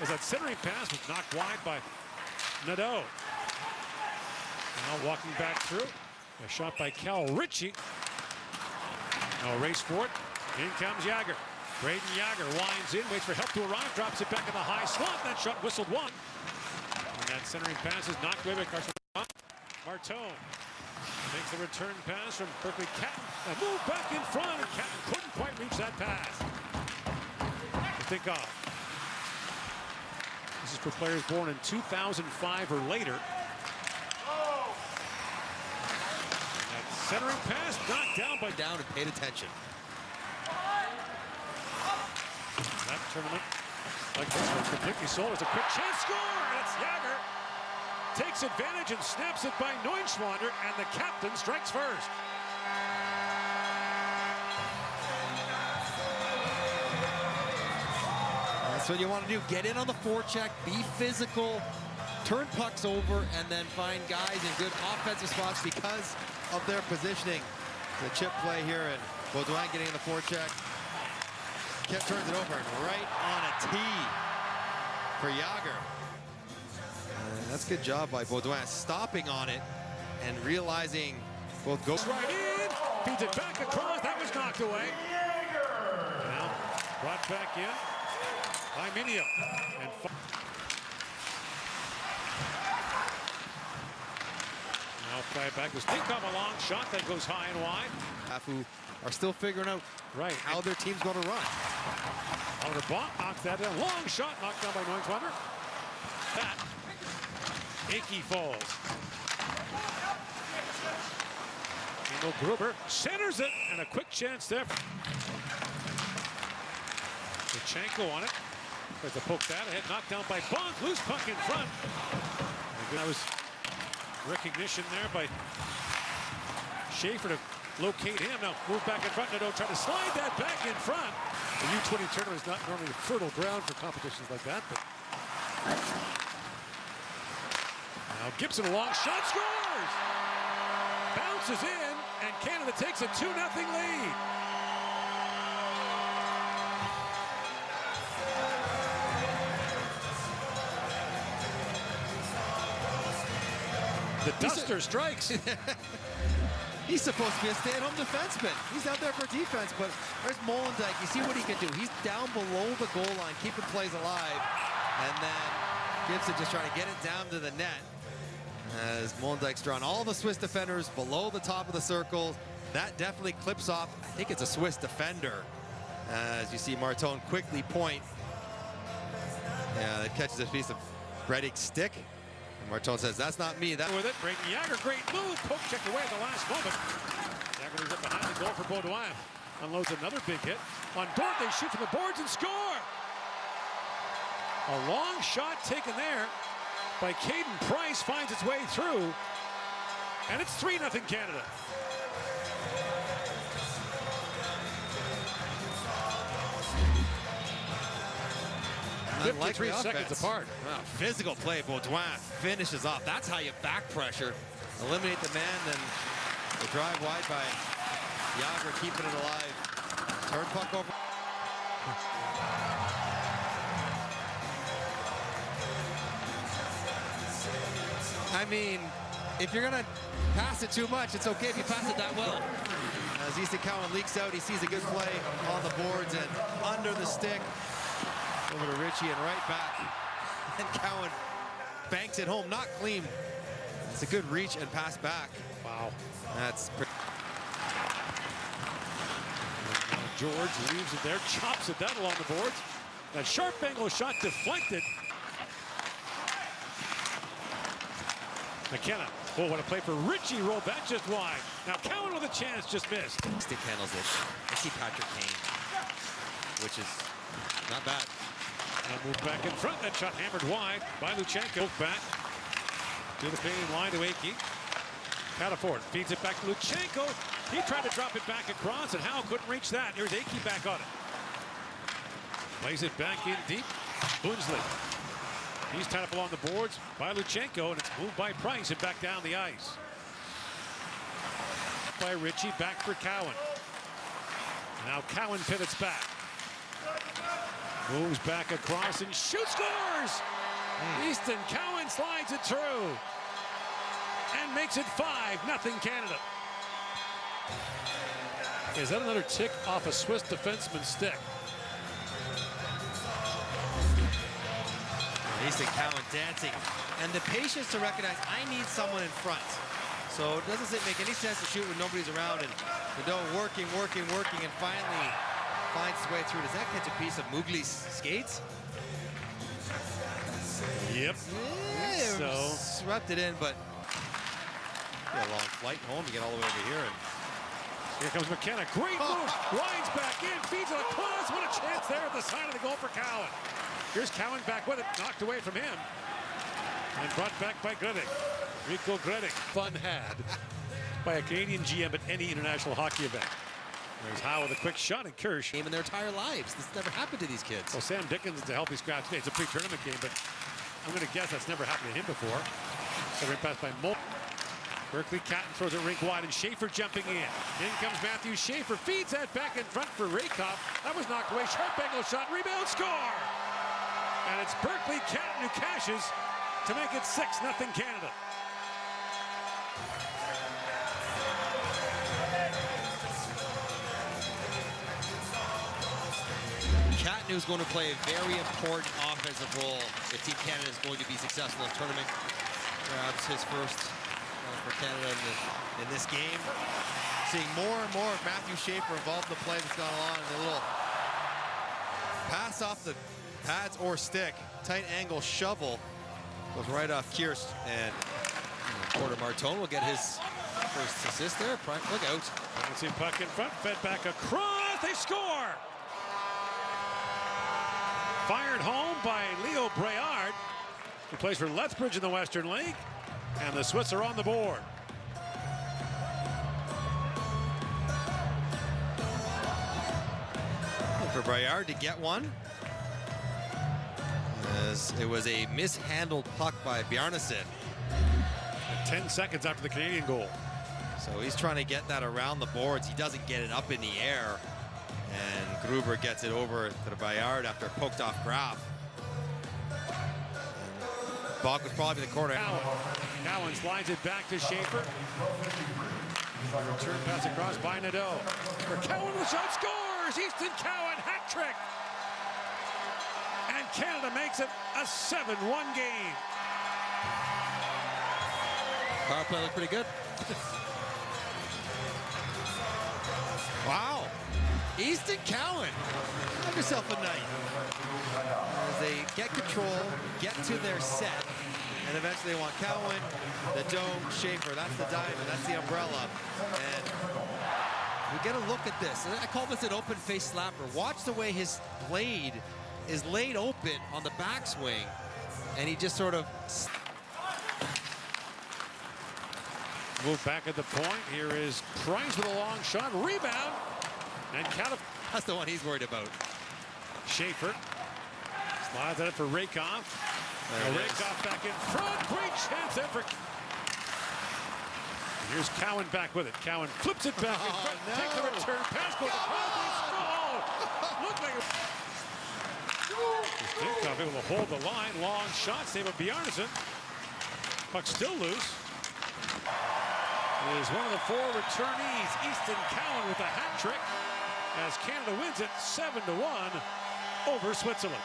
as that centering pass was knocked wide by Nadeau. Now walking back through. A shot by Cal Ritchie. Now a race for it. In comes Jagr. Braden Jagr winds in, waits for help to arrive, drops it back in the high slot. That shot whistled one. And that centering pass is knocked away by Carson Martone. Makes the return pass from Berkeley Catton. A move back in front, and Catton couldn't quite reach that pass. To think of. This is for players born in 2005 or later. That centering pass knocked down by down and paid attention. That tournament, like this one, completely sold. It's a quick chance score, and it's Jagr. Takes advantage and snaps it by Neuschwander, and the captain strikes first. That's what you want to do. Get in on the forecheck, be physical, turn pucks over, and then find guys in good offensive spots because of their positioning. The chip play here, and Beaudoin getting in the forecheck. Kent turns it over and right on a tee for Jagr. That's a good job by Beaudoin, stopping on it and realizing both goes right in, feeds it back across. That was knocked away. Now brought back in by Minio. And now play back to Stinkham, a long shot that goes high and wide. Who are still figuring out how their team's going to run. Oliver Bach knocks that down. Long shot knocked down by Neuschwander. That Akey falls. Emil Gruber centers it, and a quick chance there. Lutsenko on it. Tries to poke that ahead, knocked down by Bonk. Loose puck in front. That was recognition there by Schaefer to locate him. Now move back in front. Nadeau try to slide that back in front. The U20 tournament is not normally fertile ground for competitions like that, but now Gibson, a long shot, scores! Bounces in, and Canada takes a 2-0 lead. The Duster strikes. He's supposed to be a stay-at-home defenseman. He's out there for defense, but there's Molendyk. You see what he can do. He's down below the goal line, keeping plays alive. And then Gibson just trying to get it down to the net. As Molendyk's drawn all the Swiss defenders below the top of the circle. That definitely clips off. I think it's a Swiss defender. As you see Martone quickly point. Yeah, that catches a piece of Bredic's stick. Martone says, that's not me. That with it, Braden Jagr, great move. Poke checked away at the last moment. Jagr leaves up behind the goal for Beaudoin. Unloads another big hit. On Dort, they shoot from the boards and score. A long shot taken there by Caden Price finds its way through. And it's 3-0 Canada. Unlike 53 seconds apart. Wow, physical play. Beaudoin finishes off. That's how you back pressure. Eliminate the man, then the drive wide by Jagr, keeping it alive. Turn puck over. I mean, if you're going to pass it too much, it's okay if you pass it that well. As Easton Cowan leaks out, he sees a good play on the boards and under the stick. Over to Ritchie and right back. And Cowan banks it home, not clean. It's a good reach and pass back. Wow. That's pretty. George leaves it there, chops it down along the boards. That sharp angle shot deflected. McKenna. Oh, what a play for Ritchie. Rolled that just wide. Now Cowan with a chance, just missed. Stick handles it. I see Patrick Kane, which is not bad. Now move back in front. That shot hammered wide by Lutsenko. Back to the Canadian line to Akey. Cataford feeds it back to Lutsenko. He tried to drop it back across, and Howe couldn't reach that. Here's Akey back on it. Plays it back in deep. Bunsley. He's tied up along the boards by Lutsenko, and it's moved by Price and back down the ice. By Ritchie, back for Cowan. Now Cowan pivots back. Moves back across and shoots, scores! Easton Cowan slides it through and makes it 5-0 Canada. Is that another tick off a Swiss defenseman's stick? Easton Cowan dancing. And the patience to recognize I need someone in front. So it doesn't make any sense to shoot when nobody's around. And Nadeau working, and finally finds his way through. Does that catch a piece of Mugli's skates? Yep. Yeah, So swept it in, but a long flight home. You get all the way over here. And here comes McKenna. Great move. Winds back in. Feeds it across. What a chance there at the side of the goal for Cowan. Here's Cowan back with it. Knocked away from him. And brought back by Gredig. Rico Gredig. Fun had by a Canadian GM at any international hockey event. There's Howe with a quick shot and Kirsch. game in their entire lives. This never happened to these kids. Well, Sam Dickens is a healthy scratch today. It's a pre-tournament game, but I'm going to guess that's never happened to him before. So right pass by Moe. Berkeley Catton throws it rink wide, and Schaefer jumping in. In comes Matthew Schaefer, feeds that back in front for Rakoff. That was knocked away. Sharp angle shot, rebound, score! And it's Berkeley Catton who cashes to make it 6-0 Canada. Catton is going to play a very important offensive role if Team Canada is going to be successful in the tournament. Grabs his first for Canada in this game. Seeing more and more of Matthew Schaefer involved in the play that's gone along. And a little pass off the pads or stick. Tight angle shovel goes right off Kirst. And Porter Martone will get his first assist there. Look out. See puck in front, fed back across. They score! Fired home by Leo Breard, who plays for Lethbridge in the Western League. And the Swiss are on the board. For Breard to get one, as it was a mishandled puck by Bjarnason. 10 seconds after the Canadian goal. So he's trying to get that around the boards. He doesn't get it up in the air. And Gruber gets it over to the Bayard after a poked off Graf. Bach was probably in the corner. Cowan slides it back to Schaefer. Return pass across by Nadeau. For Cowan with shot, scores! Easton Cowan, hat trick! And Canada makes it a 7-1 game. Power play looked pretty good. Wow. Easton Cowan, have yourself a night. As they get control, get to their set, and eventually they want Cowan, the dome, Schaefer. That's the diamond, that's the umbrella. And we get a look at this. And I call this an open face slapper. Watch the way his blade is laid open on the backswing, and he just sort of... Move back at the point. Here is Price with a long shot. Rebound. And that's the one he's worried about. Schaefer slides at it for Rakoff. Rakoff back in front. Great chance there for... Here's Cowan back with it. Cowan flips it back in front. No. Takes the return pass. Goes across. Oh! Looked like Rakoff able to hold the line. Long shot. Save of Bjarnason. Puck still loose. Is one of the 4 returnees, Easton Cowan with a hat trick as Canada wins it 7-1 over Switzerland.